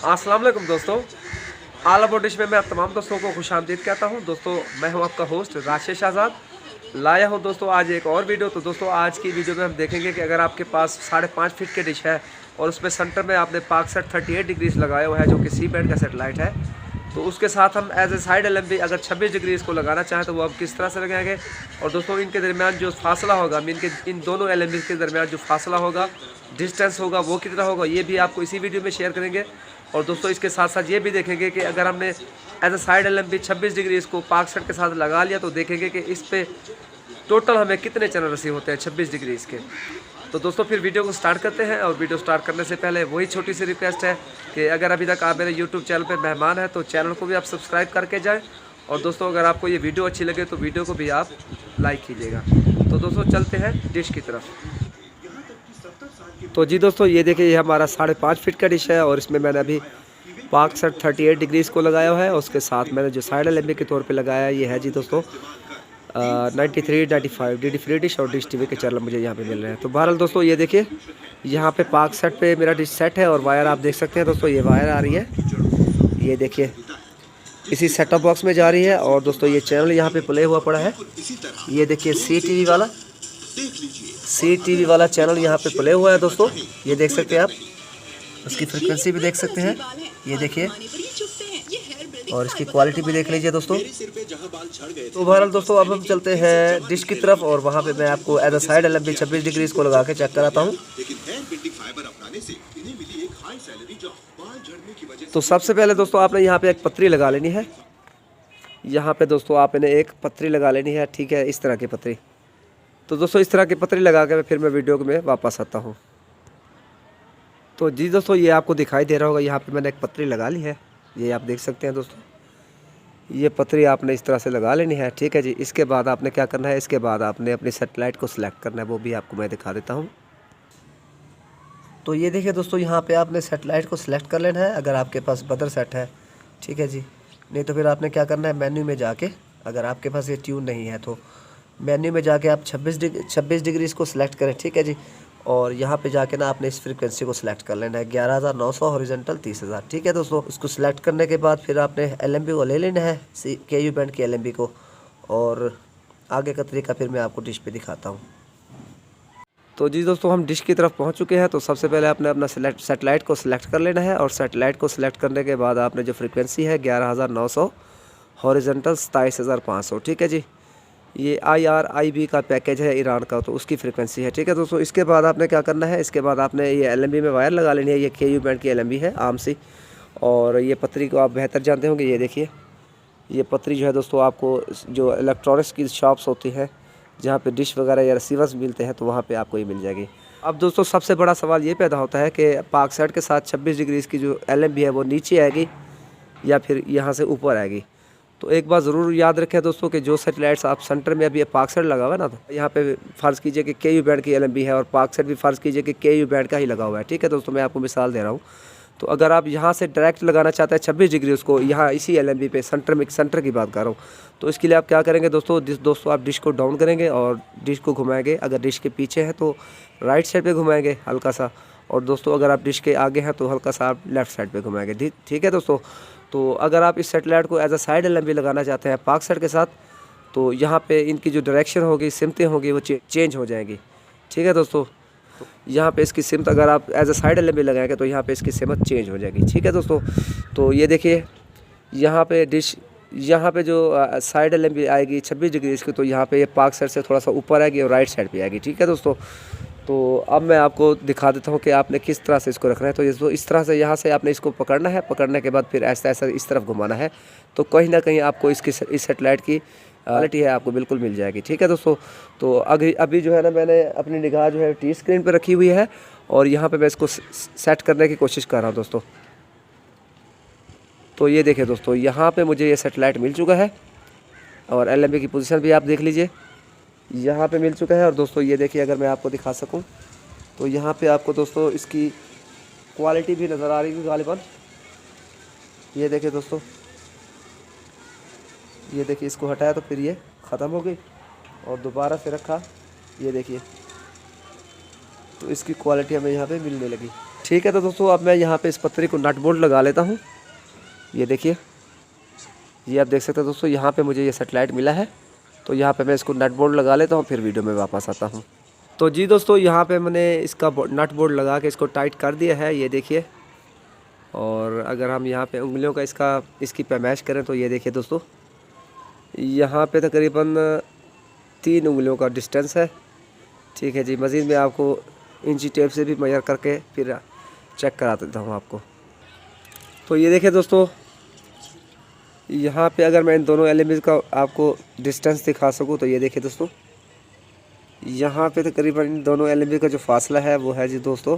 अस्सलाम वालेकुम दोस्तों, आल अबाउट डिश में मैं आप तमाम दोस्तों को खुशामदीद कहता हूं। दोस्तों मैं हूं आपका होस्ट राशिद शहजाद। लाया हूं दोस्तों आज एक और वीडियो। तो दोस्तों आज की वीडियो में हम देखेंगे कि अगर आपके पास 5.5 फीट के डिश है और उसमें सेंटर में आपने पाक सेट 38 डिग्रीज लगाया हुआ है जो कि सी बैंड का सेटेलाइट है, तो उसके साथ हम एज ए साइड LMB अगर 26 डिग्री इसको लगाना चाहें तो वो अब किस तरह से लगाएंगे। और दोस्तों इनके दरमियान जो फासला होगा, इन दोनों LMB के दरमियान जो फासला होगा, डिस्टेंस होगा, वो कितना होगा, ये भी आपको इसी वीडियो में शेयर करेंगे। और दोस्तों इसके साथ साथ ये भी देखेंगे कि अगर हमने as a side LMB 26 degree इसको पाक सेट के साथ लगा लिया तो देखेंगे कि इस पे टोटल हमें कितने चैनल रिसीव होते हैं 26 डिग्री इसके। तो दोस्तों फिर वीडियो को स्टार्ट करते हैं। और वीडियो स्टार्ट करने से पहले वही छोटी सी रिक्वेस्ट है कि अगर अभी तक आप मेरे YouTube चैनल पर मेहमान हैं तो चैनल को भी आप सब्सक्राइब करके जाएं। और दोस्तों अगर आपको ये वीडियो अच्छी लगे तो वीडियो को भी आप लाइक कीजिएगा। तो दोस्तों चलते हैं डिश की तरफ। तो जी दोस्तों ये देखिए, ये हमारा 5.5 फीट का डिश है और इसमें मैंने अभी पाक सेट 38 डिग्रीज को लगाया हुआ है। उसके साथ मैंने जो साइड LMB के तौर पे लगाया है ये है जी दोस्तों 93, 95 DD फ्री डिश और डिश TV के चैनल मुझे यहाँ पे मिल रहे हैं। तो बहरहाल दोस्तों ये देखिए, यहाँ पे पाक सेट पे मेरा डिश सेट है और वायर आप देख सकते हैं दोस्तों, ये वायर आ रही है, ये देखिए इसी सेटअप बॉक्स में जा रही है। और दोस्तों ये चैनल यहाँ पे प्ले हुआ पड़ा है, ये देखिए CTV वाला चैनल यहाँ पे प्ले हुआ है दोस्तों, ये देख सकते हैं आप, उसकी फ्रिक्वेंसी भी देख सकते हैं, ये देखिए, और इसकी क्वालिटी भी देख लीजिए दोस्तों। तो बहरहाल दोस्तों अब हम चलते हैं डिश की तरफ और वहाँ पे मैं आपको as a side LMB 26 degree इसको लगा के चेक कराता हूँ। तो सबसे पहले दोस्तों आपने यहाँ पे एक पतरी लगा लेनी है, यहाँ पे दोस्तों आपने एक पतरी लगा लेनी है, ठीक है, इस तरह की पतरी। तो दोस्तों इस तरह की पतरी लगा के फिर मैं वीडियो में वापस आता हूँ। तो जी दोस्तों ये आपको दिखाई दे रहा होगा, यहाँ पे मैंने एक पतरी लगा ली है, ये आप देख सकते हैं दोस्तों, ये पतरी आपने इस तरह से लगा लेनी है, ठीक है जी। इसके बाद आपने क्या करना है, इसके बाद आपने अपनी सेटेलाइट को सिलेक्ट करना है, वो भी आपको मैं दिखा देता हूँ। तो ये देखिए दोस्तों, यहाँ पे आपने सेटेलाइट को सिलेक्ट कर लेना है अगर आपके पास बदर सेट है, ठीक है जी। नहीं तो फिर आपने क्या करना है, मेन्यू में जाके, अगर आपके पास ये ट्यून नहीं है तो मेन्यू में जाके आप 26 डिग्री इसको सिलेक्ट करें, ठीक है जी। और यहाँ पे जाके ना आपने इस फ्रीक्वेंसी को सिलेक्ट कर लेना है 11,900 हॉरिजॉन्टल 30,000, ठीक है दोस्तों। इसको सिलेक्ट करने के बाद फिर आपने LMB को ले लेना है, KU बैंड की LMB को, और आगे का तरीका फिर मैं आपको डिश पे दिखाता हूँ। तो जी दोस्तों हम डिश की तरफ पहुँच चुके हैं। तो सबसे पहले आपने अपना सेटेलाइट को सिलेक्ट कर लेना है और सेटेलाइट को सिलेक्ट करने के बाद आपने जो फ्रीक्वेंसी है 11,900 हॉरिजॉन्टल 27,500, ठीक है जी। ये IRIB का पैकेज है ईरान का, तो उसकी फ्रीक्वेंसी है, ठीक है दोस्तों। इसके बाद आपने क्या करना है, इसके बाद आपने ये LMB में वायर लगा लेनी है, ये KU बैंड की LMB है आम सी। और ये पतरी को आप बेहतर जानते होंगे, ये देखिए ये पतरी जो है दोस्तों आपको जो इलेक्ट्रॉनिक्स की शॉप्स होती हैं जहाँ पे डिश वगैरह या रिसीवर्स मिलते हैं तो वहाँ पे आपको ये मिल जाएगी। अब दोस्तों सबसे बड़ा सवाल ये पैदा होता है कि पाक सेट के साथ 26 डिग्री की जो LMB है वो नीचे आएगी या फिर यहाँ से ऊपर आएगी। तो एक बात ज़रूर याद रखें दोस्तों कि जो सेटेलाइट्स आप सेंटर में अभी पाक सेट लगा हुआ है ना, तो यहाँ पे फ़र्ज़ कीजिए कि KU बैंड की LMB है और पाक सेट भी फ़र्ज़ कीजिए कि KU बैंड का ही लगा हुआ है, ठीक है दोस्तों। मैं आपको मिसाल दे रहा हूँ। तो अगर आप यहाँ से डायरेक्ट लगाना चाहते हैं 26 डिग्री उसको यहाँ इसी LMB पे सेंटर की बात कर रहा हूँ, तो इसके लिए आप क्या करेंगे दोस्तों आप डिश को डाउन करेंगे और डिश को घुमाएंगे। अगर डिश के पीछे है तो राइट साइड पे घुमाएंगे हल्का सा, और दोस्तों अगर आप डिश के आगे हैं तो हल्का सा आप लेफ़्ट साइड पे घुमाएंगे, ठीक है दोस्तों। तो अगर आप इस सेटेलाइट को एज अ साइड LMB लगाना चाहते हैं पाक सेट के साथ, तो यहाँ पे इनकी जो डायरेक्शन होगी, सिमतें होंगी, वो चेंज हो जाएंगी, ठीक है दोस्तों। यहाँ पे इसकी सिमत अगर आप एज अ साइड LMB लगाएंगे तो यहाँ पे इसकी सिमत चेंज हो जाएगी, ठीक है दोस्तों। तो ये देखिए यहाँ पे डिश, यहाँ पे जो साइड LMB आएगी 26 डिग्री इसकी, तो यहाँ पे ये पाक सेट से थोड़ा सा ऊपर आएगी और राइट साइड पे आएगी, ठीक है दोस्तों। तो अब मैं आपको दिखा देता हूँ कि आपने किस तरह से इसको रखना है। तो इस तरह से यहाँ से आपने इसको पकड़ना है, पकड़ने के बाद फिर ऐसा इस तरफ घुमाना है, तो कहीं ना कहीं आपको इस सेटेलाइट की क्वालिटी है आपको बिल्कुल मिल जाएगी, ठीक है दोस्तों। तो अभी जो है ना मैंने अपनी निगाह जो है T स्क्रीन पर रखी हुई है और यहाँ पे मैं इसको सेट करने की कोशिश कर रहा हूँ दोस्तों। तो ये देखिए दोस्तों, यहाँ पे मुझे ये सेटेलाइट मिल चुका है और LMB की पोजीशन भी आप देख लीजिए, यहाँ पे मिल चुका है। और दोस्तों ये देखिए, अगर मैं आपको दिखा सकूँ तो यहाँ पे आपको दोस्तों इसकी क्वालिटी भी नज़र आ रही है गालिबन, ये देखिए दोस्तों, ये देखिए इसको हटाया तो फिर ये ख़त्म हो गई और दोबारा से रखा, ये देखिए, तो इसकी क्वालिटी हमें यहाँ पे मिलने लगी, ठीक है। तो दोस्तों अब मैं यहाँ पे इस पतरी को नट बोल्ट लगा लेता हूँ। ये देखिए, ये आप देख सकते हैं दोस्तों, यहाँ पे मुझे ये सेटेलाइट मिला है। तो यहाँ पे मैं इसको नट बोल्ट लगा लेता हूँ, फिर वीडियो में वापस आता हूँ। तो जी दोस्तों, यहाँ पे मैंने इसका नट बोल्ट लगा के इसको टाइट कर दिया है, ये देखिए। और अगर हम यहाँ पे उंगलियों का इसकी पैमाइश करें तो ये देखिए दोस्तों, यहाँ पे तकरीबन 3 उंगलियों का डिस्टेंस है। ठीक है जी। मज़ीद मैं आपको इंची टेप से भी मेजर करके फिर चेक करा देता हूँ आपको। तो ये देखिए दोस्तों, यहाँ पे अगर मैं इन दोनों एलिमेंट्स का आपको डिस्टेंस दिखा सकूँ तो ये देखिए दोस्तों, यहाँ पे तकरीबन इन दोनों एलिमेंट का जो फासला है वो है जी दोस्तों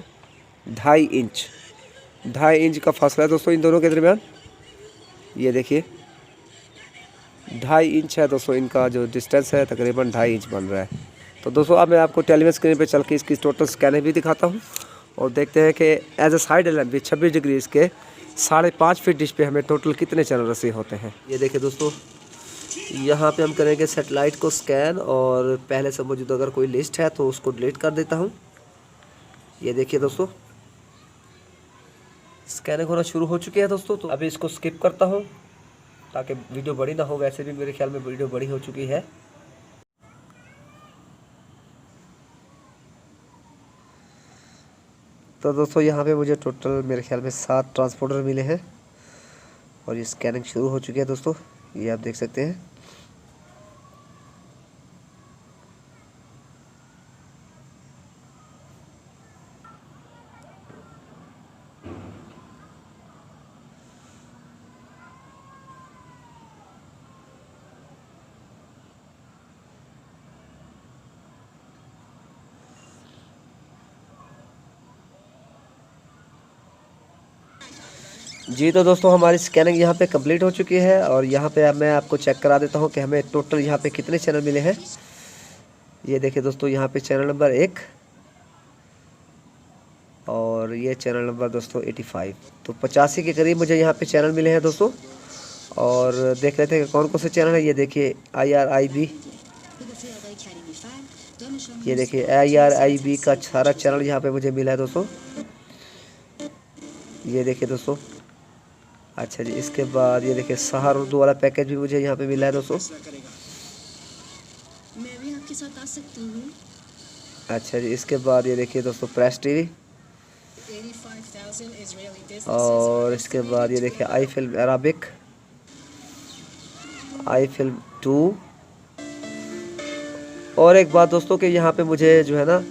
2.5 इंच। 2.5 इंच का फासला है दोस्तों इन दोनों के दरमियान। ये देखिए 2.5 इंच है दोस्तों, इनका जो डिस्टेंस है तकरीबन 2.5 इंच बन रहा है। तो दोस्तों अब मैं आपको टेलीविजन स्क्रीन पे चल के इसकी टोटल स्कैनिंग भी दिखाता हूँ और देखते हैं कि as a side LMB 26 degree इसके 5.5 फीट डिश पे हमें टोटल कितने चैनल रिसीव होते हैं। ये देखिए दोस्तों, यहाँ पे हम करेंगे सेटेलाइट को स्कैन और पहले से मौजूद अगर कोई लिस्ट है तो उसको डिलीट कर देता हूँ। ये देखिए दोस्तों, स्कैनिंग होना शुरू हो चुकी है दोस्तों। तो अभी इसको स्किप करता हूँ ताकि वीडियो बड़ी ना हो। वैसे भी मेरे ख्याल में वीडियो बड़ी हो चुकी है। तो दोस्तों यहाँ पे मुझे टोटल मेरे ख्याल में 7 ट्रांसपोर्टर मिले हैं और ये स्कैनिंग शुरू हो चुकी है दोस्तों, ये आप देख सकते हैं। जी तो दोस्तों, हमारी स्कैनिंग यहाँ पे कंप्लीट हो चुकी है और यहाँ पे अब मैं आपको चेक करा देता हूँ कि हमें टोटल यहाँ पे कितने चैनल मिले हैं। ये देखिए दोस्तों, यहाँ पे चैनल नंबर 1 और ये चैनल नंबर दोस्तों 85। तो 85 के करीब मुझे यहाँ पे चैनल मिले हैं दोस्तों। और देख रहे थे कि कौन कौन से चैनल है। ये देखिए IRIB, ये देखिए IRIB का सारा चैनल यहाँ पे मुझे मिला है दोस्तों। ये देखिए दोस्तों, अच्छा जी, इसके बाद ये देखिए सहार उर्दू वाला पैकेज भी मुझे यहाँ पे मिला है दोस्तों। मैं भी आपके साथ आ सकती हूँ। अच्छा जी, इसके बाद ये देखिए दोस्तों प्रेस टीवी और इसके बाद ये देखिए आई फिल्म अराबिक, आई फिल्म 2। और एक बात दोस्तों कि यहाँ पे मुझे जो है ना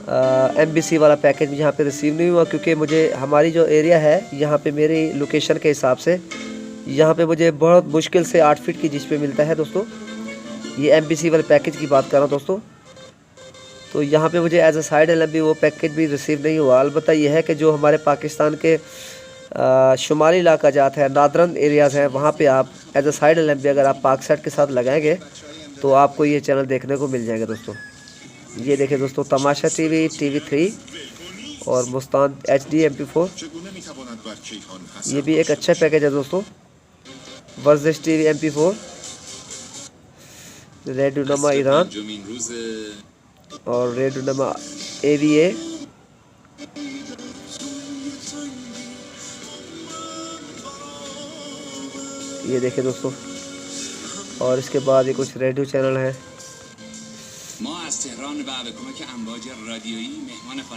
MBC वाला पैकेज भी यहाँ पे रिसीव नहीं हुआ, क्योंकि मुझे हमारी जो एरिया है यहाँ पे मेरी लोकेशन के हिसाब से यहाँ पे मुझे बहुत मुश्किल से 8 फीट की डिश पे मिलता है दोस्तों। ये MBC वाले पैकेज की बात कर रहा हूँ दोस्तों। तो यहाँ पे मुझे एज ए साइड LMB वो पैकेज भी रिसीव नहीं हुआ। अलबत्ता यह है कि जो हमारे पाकिस्तान के शुमाली इलाका जात है, नादरन एरियाज़ हैं, वहाँ पे आप एज ए साइड LMB अगर आप पाक सेट के साथ लगाएंगे तो आपको ये चैनल देखने को मिल जाएगा दोस्तों। ये देखिए दोस्तों, तमाशा TV, TV3 और मुस्तान HD MP4, ये भी एक अच्छा पैकेज है दोस्तों। वर्जिश TV MP4, रेडियोनमा ईरान और रेडियोनमा AVA। ये देखिए दोस्तों, और इसके बाद ये कुछ रेडियो चैनल हैं।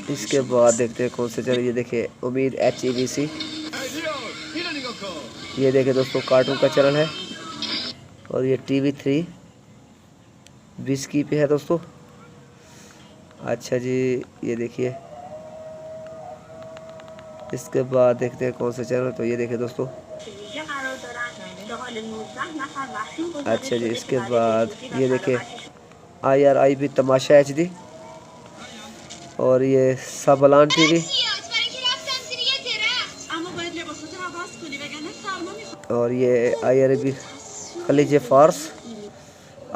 इसके बाद देखते हैं कौन से चैनल। ये देखिए उम्मीद HEVC, ये देखिए दोस्तों कार्टून का चैनल है। और ये TV3 विस्की पे है दोस्तों। अच्छा जी, ये देखिए। इसके बाद देखते हैं कौन से चैनल। तो ये देखिए दोस्तों, अच्छा जी, इसके बाद ये देखिए IRIB तमाशा HD और ये सबलान TV और ये IRIB खलीज फार्स,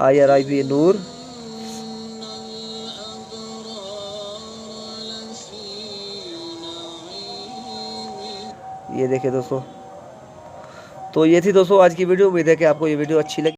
IRIB नूर। ये देखिए दोस्तों, तो ये थी दोस्तों आज की वीडियो। उम्मीद है कि आपको ये वीडियो अच्छी लगी।